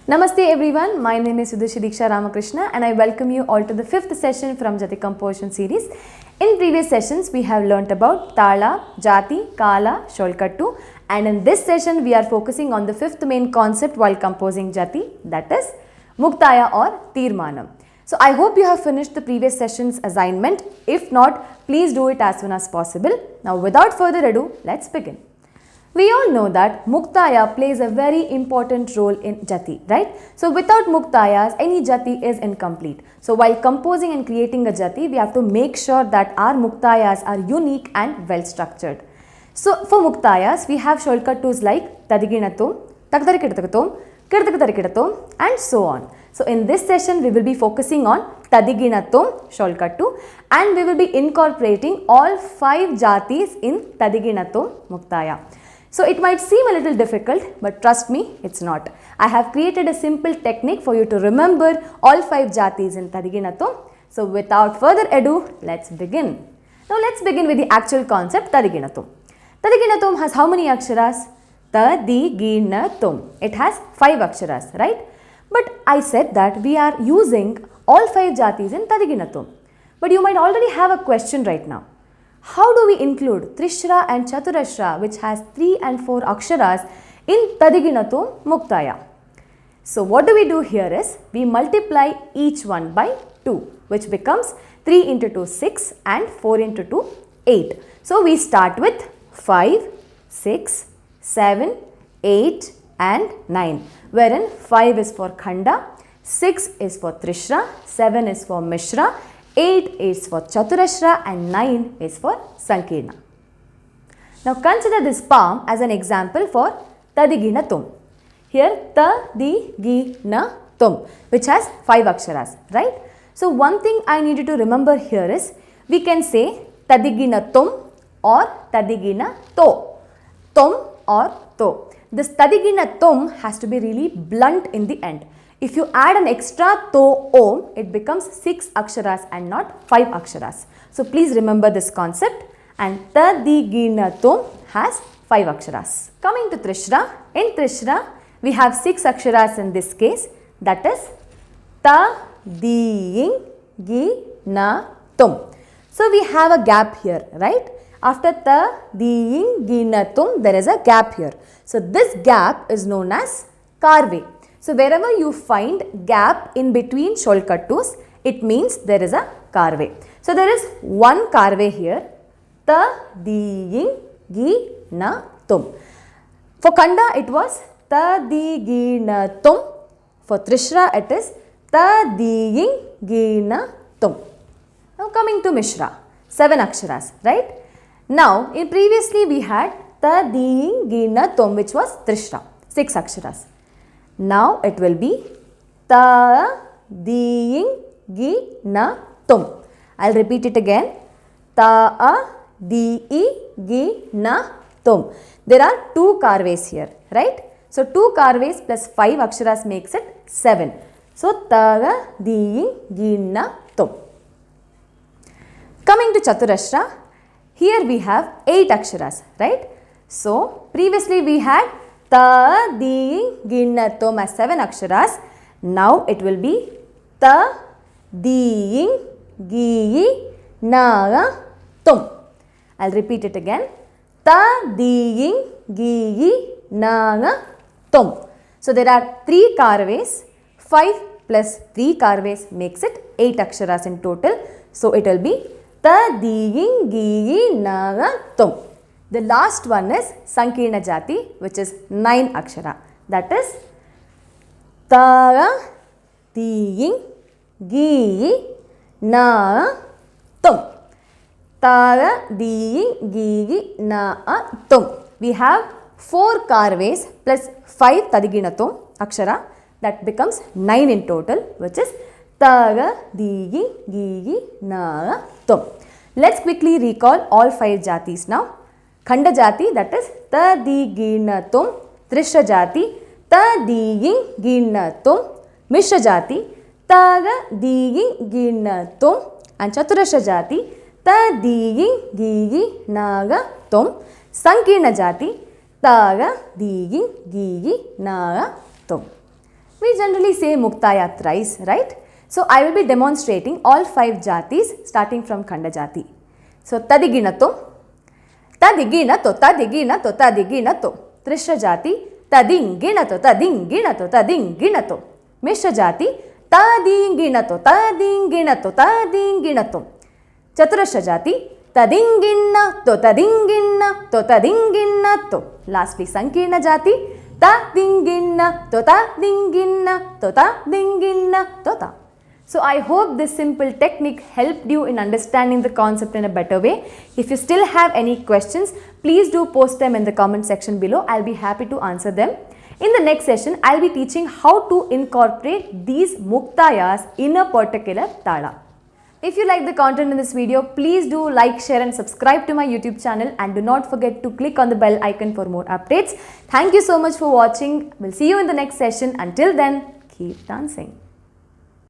Namaste everyone, my name is Deeksha Ramakrishna and I welcome you all to the 5th session from Jathi Composition series. In previous sessions, we have learnt about ThaaLa, Jaathi, Kaala, Sholkattu, and in this session, we are focusing on the 5th main concept while composing Jathi, that is Mukhtaayam or Theermaanam. So I hope you have finished the previous session's assignment. If not, please do it as soon as possible. Now without further ado, let's begin. We all know that Mukhtaaya plays a very important role in Jathi, right? So without Mukhtaayas, any Jathi is incomplete. So while composing and creating a Jathi, we have to make sure that our Mukhtaayas are unique and well structured. So for Mukhtaayas, we have Sholkattus like Tadiginatum, Takdarikitatum, Kirtakatarikidatum and so on. So in this session, we will be focusing on Tadiginatum, Sholkattu, and we will be incorporating all 5 Jathis in Tadiginatum, Mukhtaaya. So it might seem a little difficult, but trust me, it's not. I have created a simple technique for you to remember all 5 Jathis in Tadiginatum. So without further ado, let's begin. Now let's begin with the actual concept Tadiginatum. Tadiginatum has how many aksharas? Tadiginatum. It has 5 aksharas, right? But I said that we are using all 5 Jathis in Tadiginatum. But you might already have a question right now. How do we include Trishra and Chaturashra, which has 3 and 4 aksharas, in Tadiginatum Mukhtaaya? So what do we do here is, we multiply each one by 2, which becomes 3 into 2, 6 and 4 into 2, 8. So we start with 5, 6, 7, 8 and 9, wherein 5 is for Khanda, 6 is for Trishra, 7 is for Mishra, 8 is for Chaturashra and 9 is for Sankirna. Now consider this palm as an example for Tadiginatum. Here Tadiginatum, which has 5 aksharas, right? So one thing I need you to remember here is, we can say Tadiginatum or Tadiginato, Tum or To. This Tadiginatum has to be really blunt in the end. If you add an extra to om, it becomes 6 aksharas and not 5 aksharas. So please remember this concept. And Tadiginatum has 5 aksharas. Coming to Trishra, in Trishra we have 6 aksharas in this case, that is Tadiginatum. So we have a gap here, right? After Tadiginatum, there is a gap here. So this gap is known as Karve. So wherever you find gap in between Sholkattus, it means there is a Karve. So there is one Karve here, Tadiginatum. For Khanda it was Tadiginatum. For Trishra it is Tadiginatum. Now coming to Mishra, 7 aksharas, right? Now in previously we had Tadiginatum, which was Trishra, 6 aksharas. Now it will be Tadiginatum. I'll repeat it again. Tadiginatum. There are 2 karves here, right? So 2 karves plus 5 aksharas makes it 7. So Tadiginatum. Coming to Chaturashra, here we have 8 aksharas, right? So previously we had Tadiginatum as 7 aksharas. Now it will be Tadiginatum. I'll repeat it again. Tadiginatum. So there are 3 karves. 5 plus 3 karves makes it 8 aksharas in total. So it will be Tadiginatum. The last one is Sankirna Jati, which is 9 akshara. That is Tadiginatum. Tadiginatum. We have 4 karves plus 5 Tadiginatum akshara. That becomes 9 in total, which is Tadiginatum. Let's quickly recall all 5 Jathis now. Khanda Jati, that is Tadiginatum. Trishra Jati, Tadiginatum. Mishra Jati, Tadiginatum. And Chaturashra Jati, Tadiginatum. Sankirna Jati, Tadiginatum. We generally say Mukhtaaya thrice, right? So I will be demonstrating all 5 Jaathis starting from Khanda Jaathi. So Tadiginato, Tadiginato, Tadiginato, Tadiginato. Trishra Jaathi, Tadinginato, Tadinginato, Tadinginato. Mishra Jaathi, Tadinginato, Tadinginato, Tadinginato. Chaturashra Jaathi, Tadinginato, Tadinginato, Tadinginato. Lastly, Sankirna Jaathi, Tadinginato, Tadinginato, Tadinginato, Ta. So I hope this simple technique helped you in understanding the concept in a better way. If you still have any questions, please do post them in the comment section below. I'll be happy to answer them. In the next session, I'll be teaching how to incorporate these Mukhtaayas in a particular Thala. If you like the content in this video, please do like, share and subscribe to my YouTube channel, and do not forget to click on the bell icon for more updates. Thank you so much for watching. We'll see you in the next session. Until then, keep dancing.